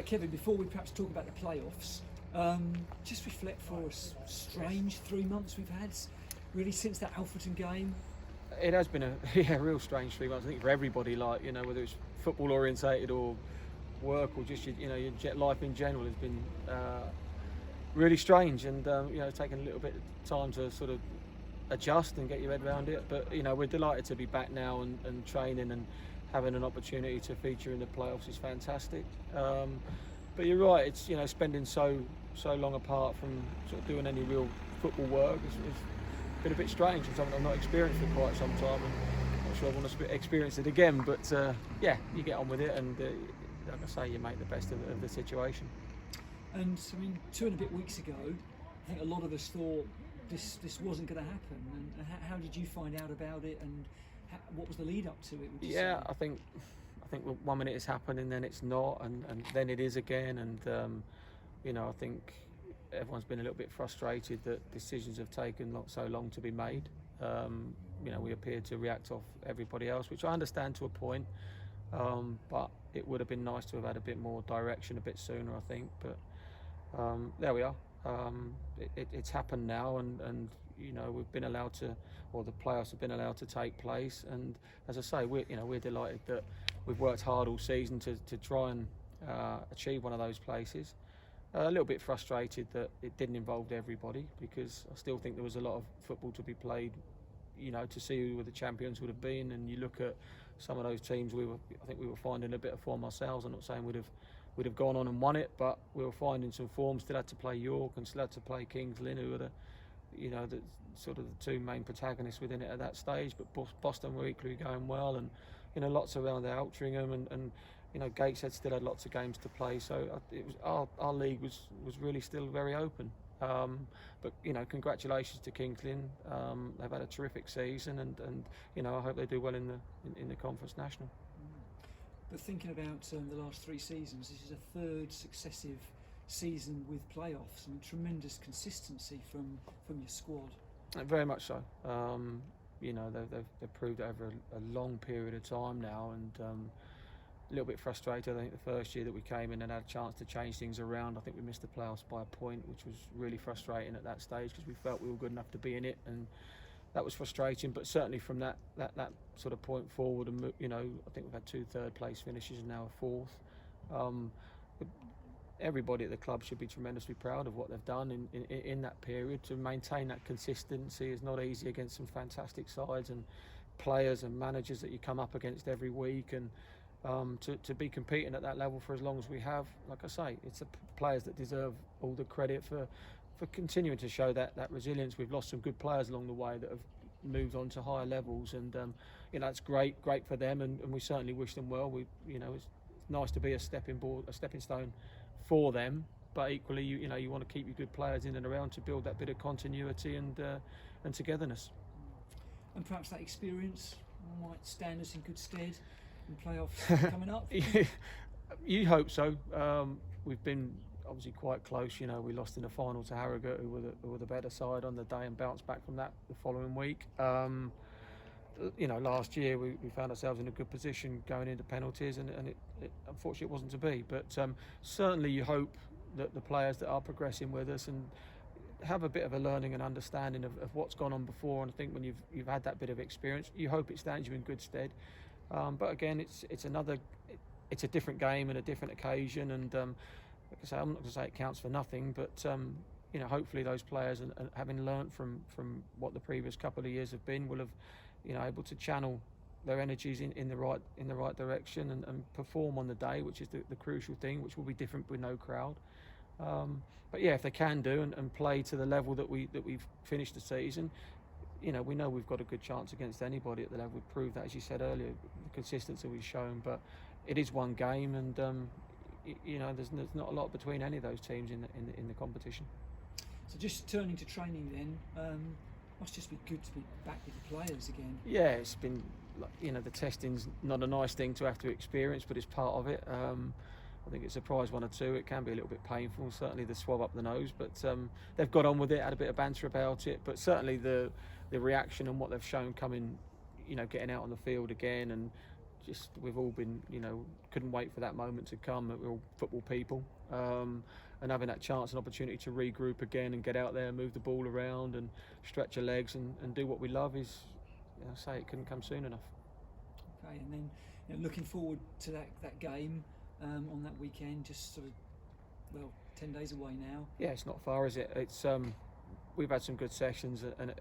Kevin, before we perhaps talk about the playoffs, just reflect for us. Strange 3 months we've had, really, since that Alfreton game. It has been a real strange 3 months. I think for everybody, like, you know, whether it's football orientated or work or just your life in general has been really strange, and taking a little bit of time to sort of adjust and get your head around it. But we're delighted to be back now and training, and having an opportunity to feature in the playoffs is fantastic. But you're right, it's spending so long apart from sort of doing any real football work. It's been a bit strange. It's something I've not experienced for quite some time, and I'm not sure I want to experience it again. But you get on with it, and like I say, you make the best of the situation. And I mean, 2 and a bit weeks ago, I think a lot of us thought this wasn't going to happen. And how did you find out about it, and what was the lead up to it? Yeah, I think 1 minute it's happened, and then it's not, and then it is again. And I think everyone's been a little bit frustrated that decisions have taken so long to be made. We appear to react off everybody else, which I understand to a point. But it would have been nice to have had a bit more direction a bit sooner, I think. But there we are. It's happened now, and we've been allowed to, or the playoffs have been allowed to take place. And as I say, we're delighted that we've worked hard all season to try and achieve one of those places. A little bit frustrated that it didn't involve everybody, because I still think there was a lot of football to be played, to see who the champions would have been. And you look at some of those teams, I think we were finding a bit of form ourselves. I'm not saying we'd have gone on and won it, but we were finding some form. Still had to play York and still had to play Kings Lynn, who were the sort of the two main protagonists within it at that stage. But Boston were equally going well, and lots around there, Altrincham and Gateshead still had lots of games to play. So it was our league was really still very open. But congratulations to Kings Lynn. They've had a terrific season, and I hope they do well in the Conference National. But thinking about the last 3 seasons, this is a 3rd successive season with playoffs. I mean, tremendous consistency from your squad. Very much so. They've proved it over a long period of time now, and a little bit frustrated. I think the first year that we came in and had a chance to change things around, I think we missed the playoffs by a point, which was really frustrating at that stage, because we felt we were good enough to be in it, and that was frustrating. But certainly from that sort of point forward, and I think we've had 2 third-place finishes and now a 4th. Everybody at the club should be tremendously proud of what they've done in that period. To maintain that consistency is not easy against some fantastic sides and players and managers that you come up against every week, and to be competing at that level for as long as we have. Like I say, it's the players that deserve all the credit for continuing to show that resilience. We've lost some good players along the way that have moved on to higher levels, and it's great for them, and we certainly wish them well. It's nice to be a stepping stone for them, but equally you want to keep your good players in and around to build that bit of continuity and togetherness. And perhaps that experience might stand us in good stead in playoffs coming up. You hope so. We've been obviously quite close. We lost in the final to Harrogate, who were the better side on the day, and bounced back from that the following week. Last year we found ourselves in a good position going into penalties, and it unfortunately it wasn't to be. But certainly you hope that the players that are progressing with us and have a bit of a learning and understanding of what's gone on before, and I think when you've had that bit of experience, you hope it stands you in good stead. But again, it's a different game and a different occasion, and like I say, I'm not going to say it counts for nothing, but hopefully those players, and having learnt from what the previous couple of years have been, will have able to channel their energies in the right direction and perform on the day, which is the crucial thing, which will be different with no crowd. But yeah, if they can do and play to the level that we've finished the season, we know we've got a good chance against anybody at the level. We've proved that, as you said earlier, the consistency we've shown. But it is one game, and there's not a lot between any of those teams in the competition. So just turning to training then, must just be good to be back with the players again. Yeah, it's been, the testing's not a nice thing to have to experience, but it's part of it. I think it surprised 1 or 2. It can be a little bit painful, certainly the swab up the nose, but they've got on with it, had a bit of banter about it. But certainly the reaction and what they've shown coming, getting out on the field again and just we've all been, couldn't wait for that moment to come. We're all football people, and having that chance and opportunity to regroup again and get out there and move the ball around and stretch your legs and do what we love is, it couldn't come soon enough. Okay, and then looking forward to that game on that weekend, just sort of 10 days away now. Yeah, it's not far, is it? It's we've had some good sessions, and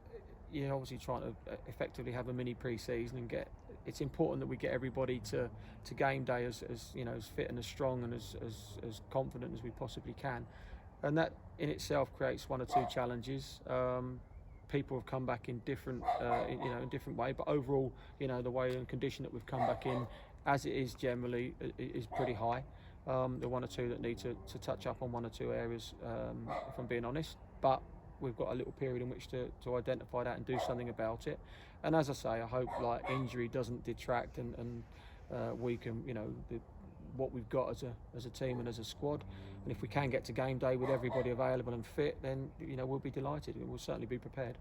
you're obviously trying to effectively have a mini pre-season and get. It's important that we get everybody to game day as fit and as strong and as confident as we possibly can, and that in itself creates one or two challenges. People have come back in different, in different way, but overall, the way and condition that we've come back in, as it is generally, is pretty high. There are one or two that need to touch up on one or two areas, if I'm being honest, but we've got a little period in which to identify that and do something about it. And as I say, I hope injury doesn't detract and weaken what we've got as a team and as a squad. And if we can get to game day with everybody available and fit, then we'll be delighted. We'll certainly be prepared.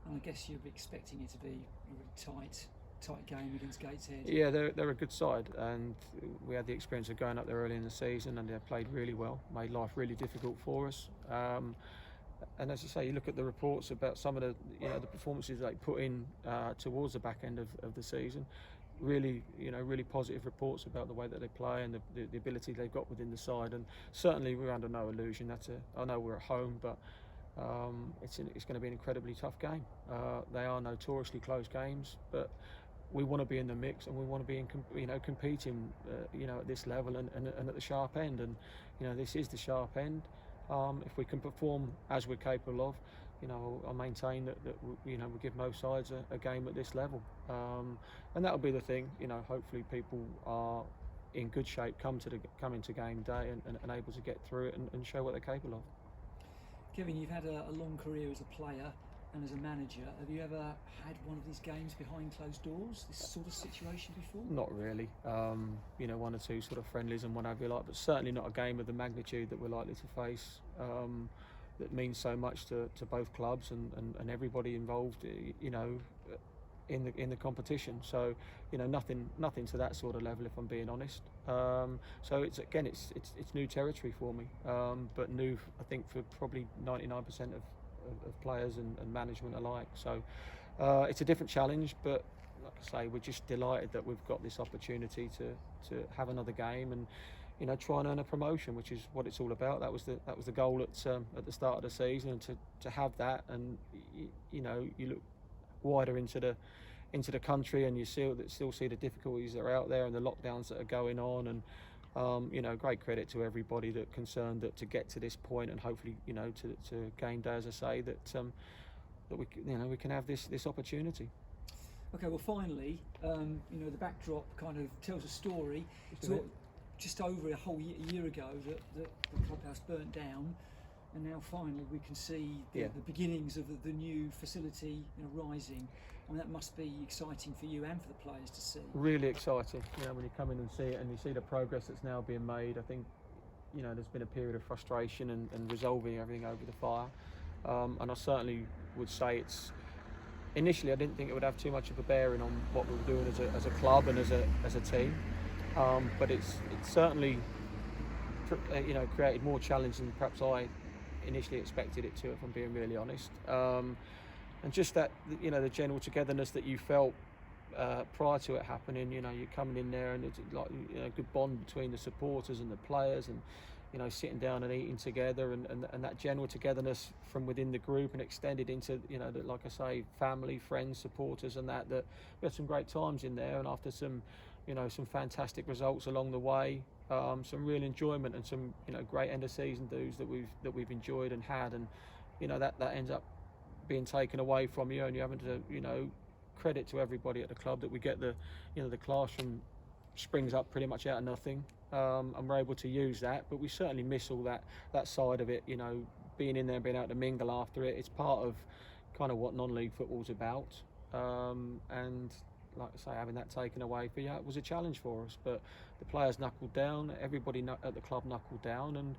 And I guess you're expecting it to be a really tight game against Gateshead. Yeah, they're a good side, and we had the experience of going up there early in the season, and they played really well, made life really difficult for us. And as you say, you look at the reports about some of the the performances they put in towards the back end of the season. Really, really positive reports about the way that they play and the ability they've got within the side. And certainly, we're under no illusion. I know we're at home, but it's going to be an incredibly tough game. They are notoriously close games, but we want to be in the mix and we want to be competing, at this level and at the sharp end. And this is the sharp end. If we can perform as we're capable of, I maintain that we give most sides a game at this level, and that'll be the thing. Hopefully people are in good shape, come into game day and able to get through it and show what they're capable of. Kevin, you've had a long career as a player and as a manager. Have you ever had one of these games behind closed doors, this sort of situation before? Not really. One or two sort of friendlies and what have you like, but certainly not a game of the magnitude that we're likely to face. That means so much to both clubs and everybody involved, in the competition. So, nothing to that sort of level, if I'm being honest. So it's new territory for me, but new, I think, for probably 99% of players and management alike. So it's a different challenge, but like I say, we're just delighted that we've got this opportunity to have another game and try and earn a promotion, which is what it's all about. That was the goal at the start of the season, and to have that, and you look wider into the country, and you still see the difficulties that are out there and the lockdowns that are going on, and great credit to everybody that concerned that to get to this point, and hopefully to game day, as I say, that we can have this opportunity. Okay, well, finally, the backdrop kind of tells a story. Just over a whole year ago that the clubhouse burnt down, and now finally we can see the beginnings of the new facility rising. I mean, that must be exciting for you and for the players to see. Really exciting, when you come in and see it and you see the progress that's now being made. I think there's been a period of frustration and resolving everything over the fire, and I certainly would say it's initially I didn't think it would have too much of a bearing on what we were doing as a club and as a team. But it's certainly created more challenge than perhaps I initially expected it to, if I'm being really honest. And just that the general togetherness that you felt prior to it happening. You're coming in there and it's like a good bond between the supporters and the players, and sitting down and eating together, and that general togetherness from within the group and extended into like I say, family, friends, supporters, and that we had some great times in there, and after some some fantastic results along the way, some real enjoyment and some great end of season dues that we've enjoyed and had, and that ends up being taken away from you, and you're having to credit to everybody at the club that we get the the classroom springs up pretty much out of nothing, and we're able to use that, but we certainly miss all that side of it, being in there and being able to mingle after it. It's part of kind of what non-league football's about, and like I say, having that taken away it was a challenge for us, but the players knuckled down, everybody at the club knuckled down, and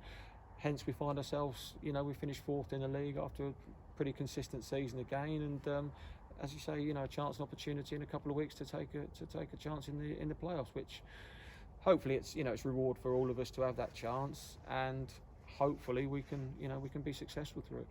hence we find ourselves, we finished fourth in the league after a pretty consistent season again, and as you say, a chance and opportunity in a couple of weeks to take a chance in the playoffs, which hopefully it's reward for all of us to have that chance, and hopefully we can be successful through it.